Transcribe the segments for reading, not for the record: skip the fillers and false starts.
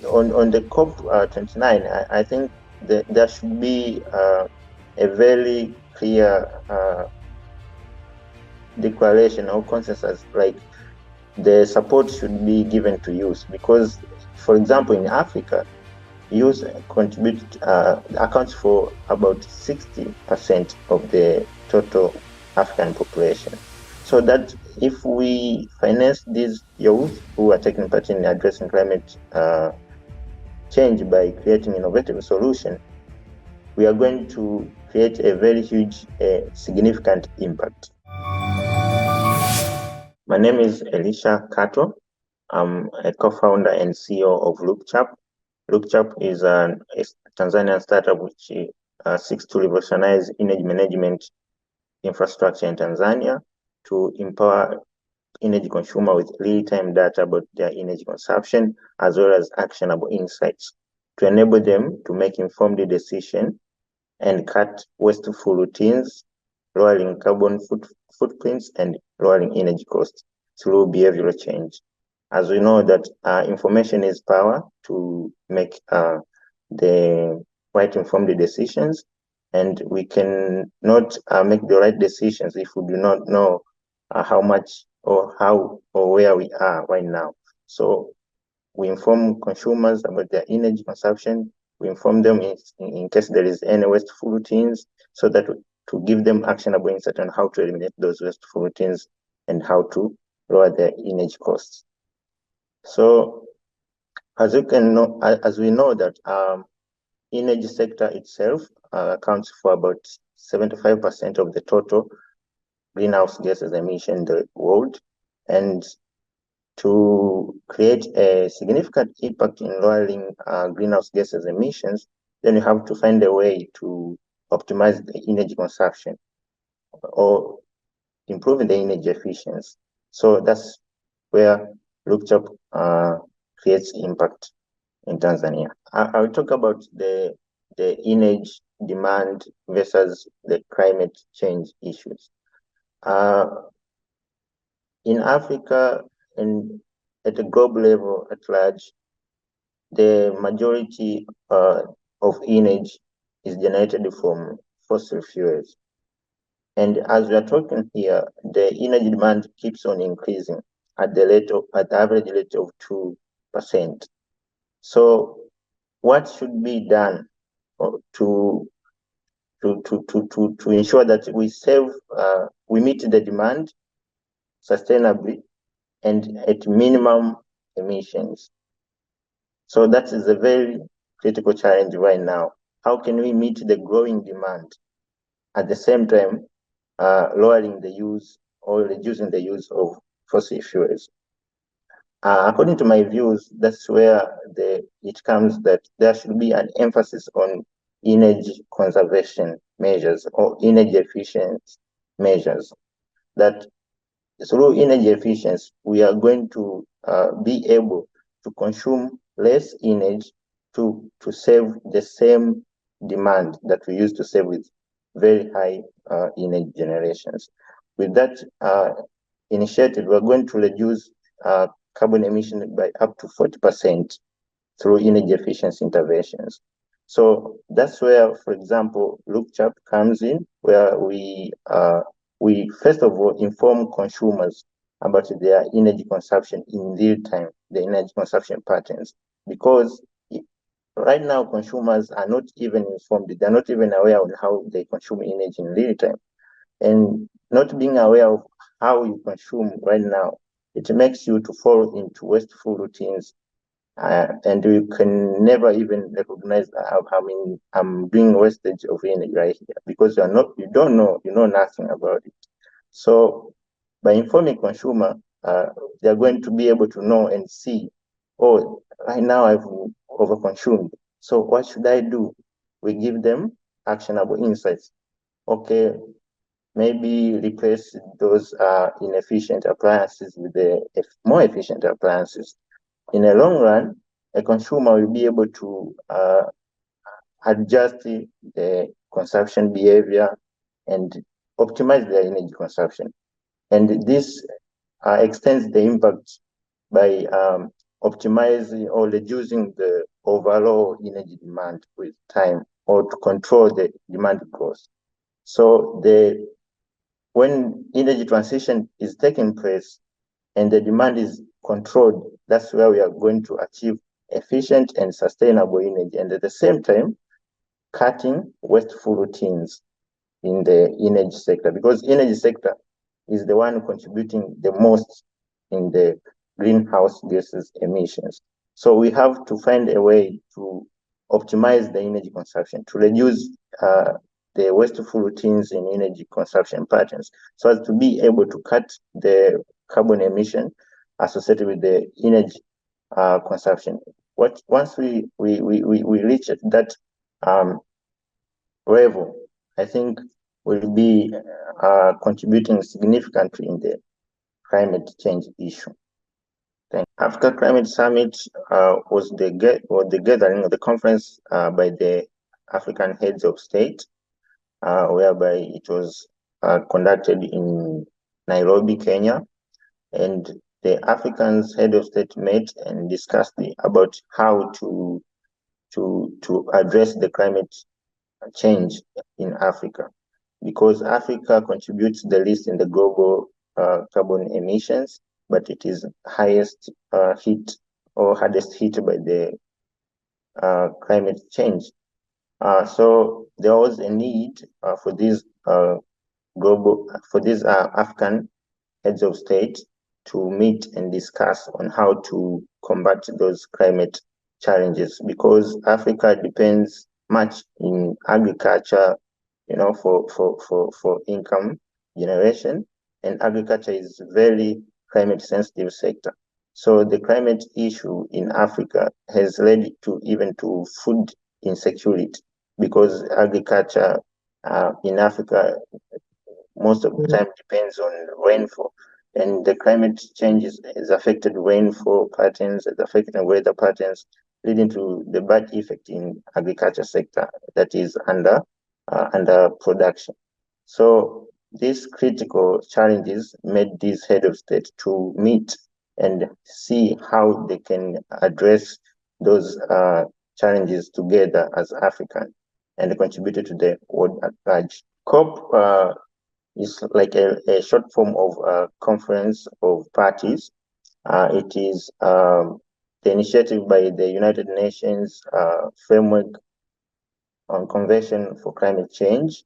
on the COP29, I think that there should be a very clear declaration or consensus, like the support should be given to youth, because, for example, in Africa, youth accounts for about 60% of the total African population. So that if we finance these youth who are taking part in addressing climate change by creating innovative solutions, we are going to create a very huge, significant impact. My name is Elisha Kato. I'm a co-founder and CEO of LUKU-CHAP. LUKU-CHAP is a Tanzanian startup which seeks to revolutionize energy management infrastructure in Tanzania to empower energy consumers with real-time data about their energy consumption, as well as actionable insights to enable them to make informed decisions and cut wasteful routines, lowering carbon footprints and lowering energy costs through behavioral change. As we know that information is power to make the right informed decisions, and we can not make the right decisions if we do not know how much or how or where we are right now. So we inform consumers about their energy consumption. We inform them in case there is any wasteful routines, so that to give them actionable insight on how to eliminate those wasteful routines and how to lower their energy costs. So as we know that energy sector itself accounts for about 75% of the total greenhouse gases emission in the world, and to create a significant impact in lowering greenhouse gases emissions, then you have to find a way to optimize the energy consumption or improving the energy efficiency. So that's where LUKU-CHAP creates impact in Tanzania. I will talk about the energy demand versus the climate change issues. In Africa and at a global level at large, the majority of energy is generated from fossil fuels. And as we are talking here, the energy demand keeps on increasing at the average rate of 2%. So what should be done to ensure that we meet the demand sustainably and at minimum emissions? So that is a very critical challenge right now. How can we meet the growing demand at the same time lowering the use or reducing the use of fossil fuels? According to my views, that's where it comes that there should be an emphasis on energy conservation measures or energy efficient measures. That through energy efficiency, we are going to be able to consume less energy to save the same demand that we used to save with very high energy generations. With that initiative, we're going to reduce carbon emission by up to 40% through energy efficiency interventions. So that's where, for example, LUKU-CHAP comes in, where we first of all inform consumers about their energy consumption in real time, the energy consumption patterns, because right now consumers are not even informed, they're not even aware of how they consume energy in real time. And not being aware of how you consume right now, it makes you to fall into wasteful routines, and you can never even recognize I'm doing wastage of energy right here, because you know nothing about it. So by informing consumer, they're going to be able to know and see, oh, right now I've overconsumed, so what should I do? We give them actionable insights. Okay, maybe replace those inefficient appliances with the more efficient appliances. In the long run, a consumer will be able to adjust the consumption behavior and optimize their energy consumption. And this extends the impact by optimizing or reducing the overall energy demand with time, or to control the demand growth. So when energy transition is taking place and the demand is controlled, that's where we are going to achieve efficient and sustainable energy, and at the same time cutting wasteful routines in the energy sector, because energy sector is the one contributing the most in the greenhouse gases emissions. So we have to find a way to optimize the energy consumption, to reduce the wasteful routines in energy consumption patterns, so as to be able to cut the carbon emission associated with the energy consumption. Once we reach that level, I think will be contributing significantly in the climate change issue. Africa Climate Summit was the gathering of the conference by the African heads of state, whereby it was conducted in Nairobi, Kenya, and the Africans head of state met and discussed about how to address the climate change in Africa, because Africa contributes the least in the global carbon emissions, but it is highest hit or hardest hit by the climate change. So there was a need for these African heads of state to meet and discuss on how to combat those climate challenges, because Africa depends much in agriculture, for income generation, and agriculture is a very climate sensitive sector. So the climate issue in Africa has led to even to food insecurity, because agriculture in Africa most of the time depends on rainfall, and the climate change has affected rainfall patterns, has affected weather patterns, leading to the bad effect in agriculture sector that is under production. So these critical challenges made these head of state to meet and see how they can address those challenges together as African, and contributed to the world at large. COP is like a short form of a conference of parties. It is the initiative by the United Nations Framework on Convention for Climate Change.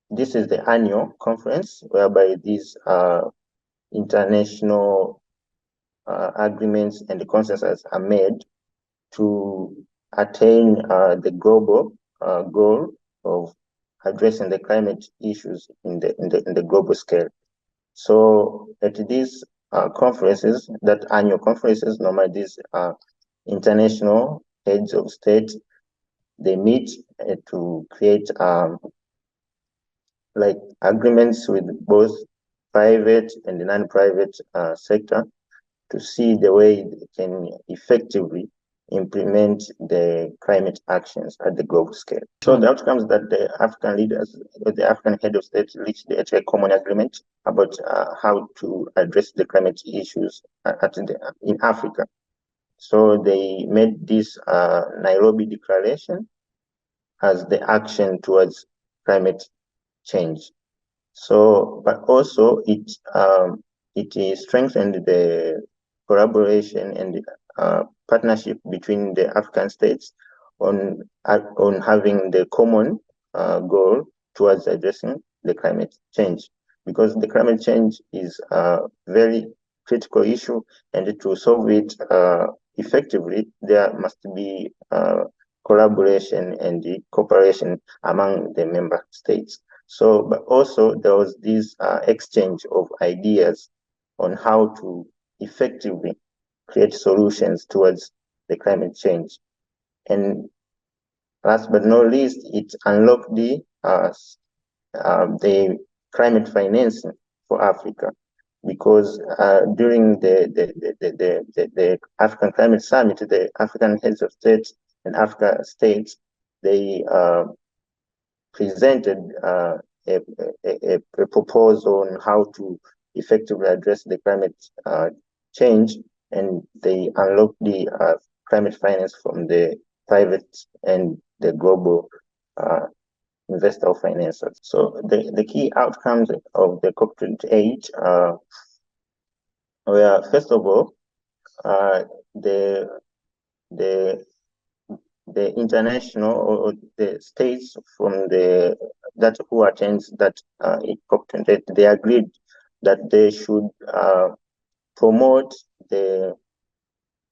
This is the annual conference whereby these international agreements and the consensus are made to attain the global goal of addressing the climate issues in the global scale. So at these conferences, that annual conferences, normally these international heads of state, they meet to create like agreements with both private and the non-private sector to see the way they can effectively implement the climate actions at the global scale. So the outcomes that the African leaders, the African head of state reached a common agreement about how to address the climate issues in Africa. So they made this Nairobi Declaration as the action towards climate change. So, but also it strengthened the collaboration and partnership between the African states on having the common goal towards addressing the climate change, because the climate change is a very critical issue, and to solve it effectively, there must be collaboration and cooperation among the member states. So, but also there was this exchange of ideas on how to effectively create solutions towards the climate change. And last but not least, it unlocked the climate financing for Africa, because during the African Climate Summit, the African heads of state and Africa states, they presented a proposal on how to effectively address the climate change and they unlock the climate finance from the private and the global investor financiers. So the key outcomes of the COP28 were, first of all, the international or the states from that who attends that COP28, they agreed that they should promote the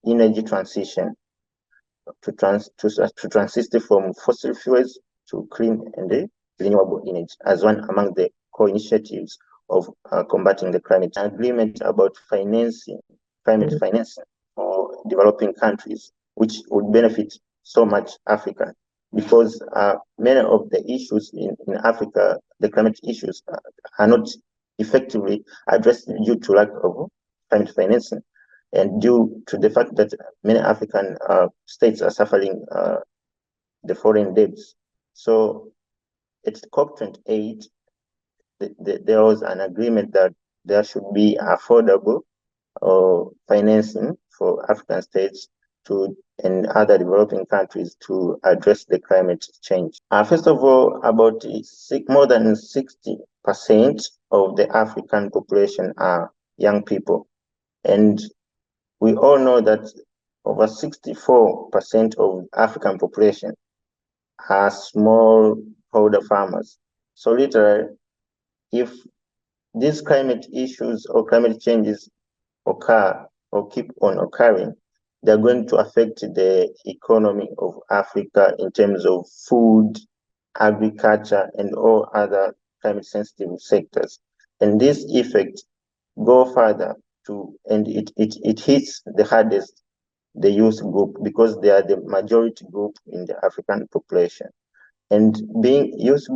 energy transition to transit from fossil fuels to clean and renewable energy as one among the core initiatives of combating the climate agreement about financing, climate financing for developing countries, which would benefit so much Africa, because many of the issues in Africa, the climate issues, are not effectively addressed due to lack of climate financing and due to the fact that many African states are suffering the foreign debts. So at COP28, there was an agreement that there should be affordable financing for African states and other developing countries to address the climate change. First of all, about more than 60% of the African population are young people. And we all know that over 64% of African population are smallholder farmers. So literally, if these climate issues or climate changes occur or keep on occurring, they're going to affect the economy of Africa in terms of food, agriculture, and all other climate sensitive sectors. And this effect go further and it hits the hardest the youth group, because they are the majority group in the African population. And youth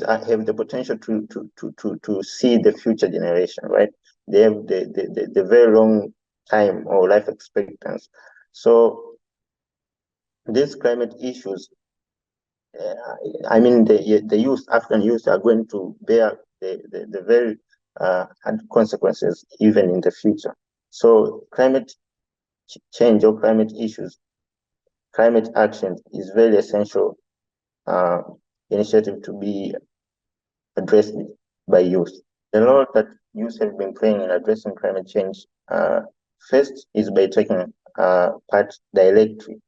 have the potential to see the future generation, right? They have the very long time or life expectancy. So these climate issues, I mean, the youth, African youth, are going to bear the very hard consequences even in the future. So climate change or climate issues, climate action is very essential initiative to be addressed by youth. The role that youth have been playing in addressing climate change, first is by taking part directly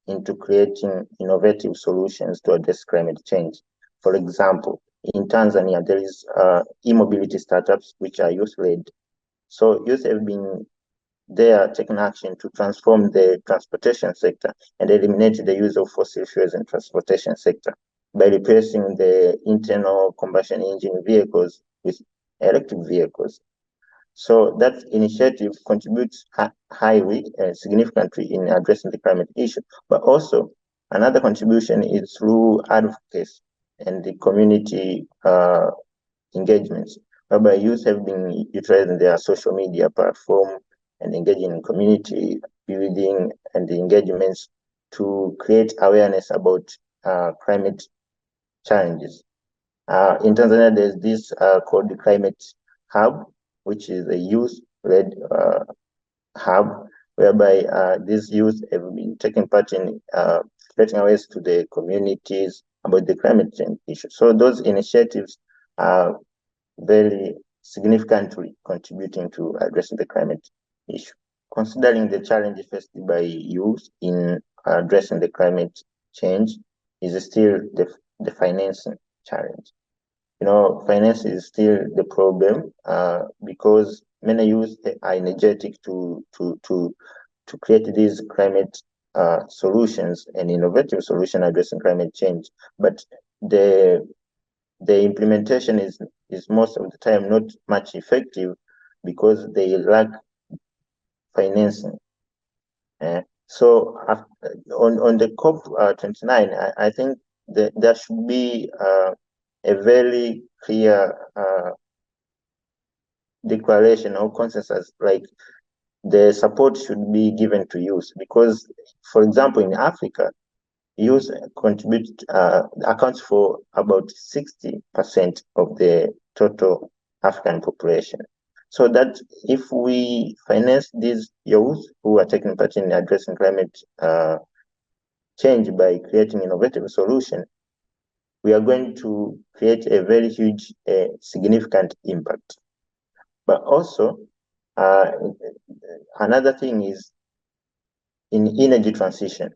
into creating innovative solutions to address climate change. For example, in Tanzania, there is e-mobility startups which are youth-led. So youth have been there taking action to transform the transportation sector and eliminate the use of fossil fuels in transportation sector by replacing the internal combustion engine vehicles with electric vehicles. So that initiative contributes highly and significantly in addressing the climate issue. But also, another contribution is through advocacy and the community engagements, whereby youth have been utilizing their social media platform and engaging in community building and the engagements to create awareness about climate challenges. In Tanzania, there's this called the Climate Hub, which is a youth-led hub, whereby these youth have been taking part in spreading awareness to the communities about the climate change issue. So those initiatives are very significantly contributing to addressing the climate issue. Considering the challenges faced by youth in addressing the climate change is still the financing challenge. You know, finance is still the problem because many youth are energetic to create these climate solutions and innovative solutions addressing climate change, but the implementation is most of the time not much effective because they lack financing. So on the COP29, I think that there should be a very clear declaration or consensus, like the support should be given to youth, because, for example, in Africa, youth accounts for about 60% of the total African population. so that if we finance these youth who are taking part in addressing climate change by creating innovative solutions, we are going to create a very huge, significant impact. But also, another thing is in energy transition.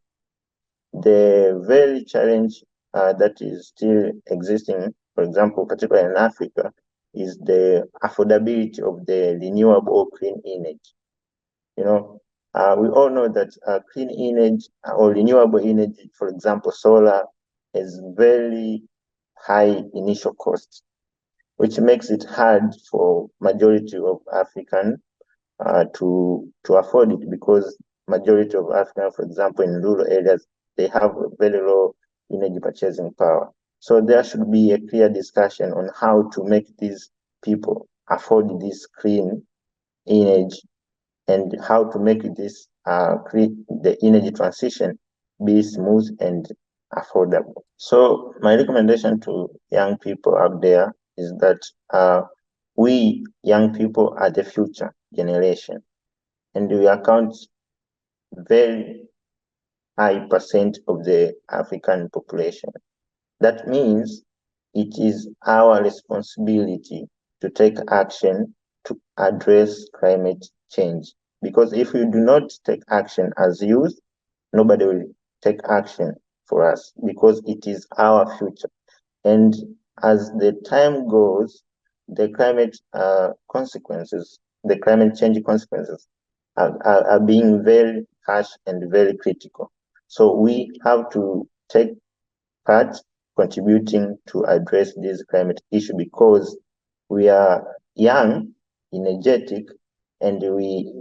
The very challenge that is still existing, for example, particularly in Africa, is the affordability of the renewable clean energy. You know, we all know that clean energy or renewable energy, for example, solar, has very high initial costs, which makes it hard for majority of African to afford it, because majority of Africa, for example, in rural areas, they have very low energy purchasing power. So there should be a clear discussion on how to make these people afford this clean energy and how to make this the energy transition be smooth and affordable. So my recommendation to young people out there is that we young people are the future generation, and we account very high percent of the African population. That means it is our responsibility to take action to address climate change. Because if we do not take action as youth, nobody will take action for us, because it is our future. And as the time goes, the climate consequences, the climate change consequences are being very harsh and very critical. So we have to take part contributing to address this climate issue, because we are young, energetic, and we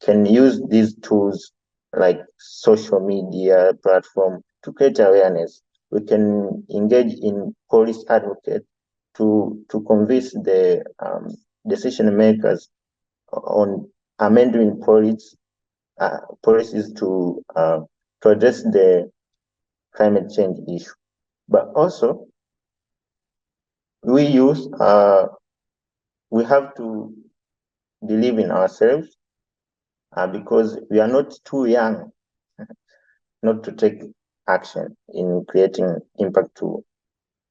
can use these tools like social media platform to create awareness. We can engage in policy advocate to convince the decision makers on amending policies to address the climate change issue. But also, we have to believe in ourselves, because we are not too young not to take action in creating impact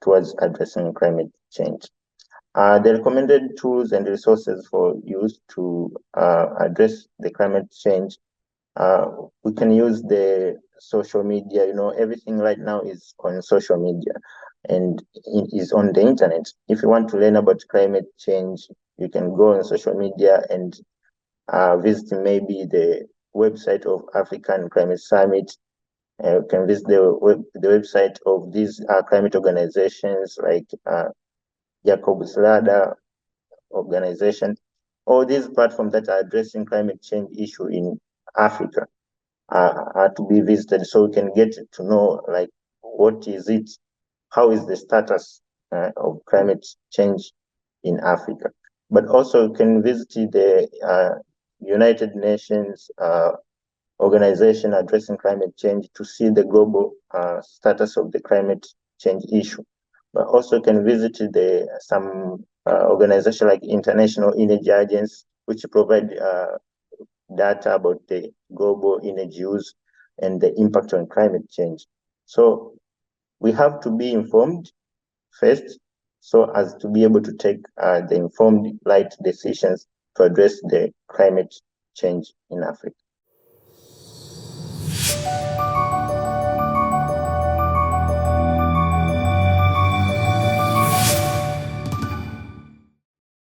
towards addressing climate change. The recommended tools and resources for use to address the climate change, we can use the social media. You know, everything right now is on social media and is on the internet. If you want to learn about climate change, you can go on social media and visit maybe the website of African Climate Summit. You can visit the website of these climate organizations like Jacob's Ladder organization. All these platforms that are addressing climate change issue in Africa are to be visited, so we can get to know like what is it, how is the status of climate change in Africa. But also you can visit the United Nations organization addressing climate change to see the global status of the climate change issue. But also can visit some organization like International Energy Agency, which provide data about the global energy use and the impact on climate change. So we have to be informed first, so as to be able to take the informed, right decisions to address the climate change in Africa.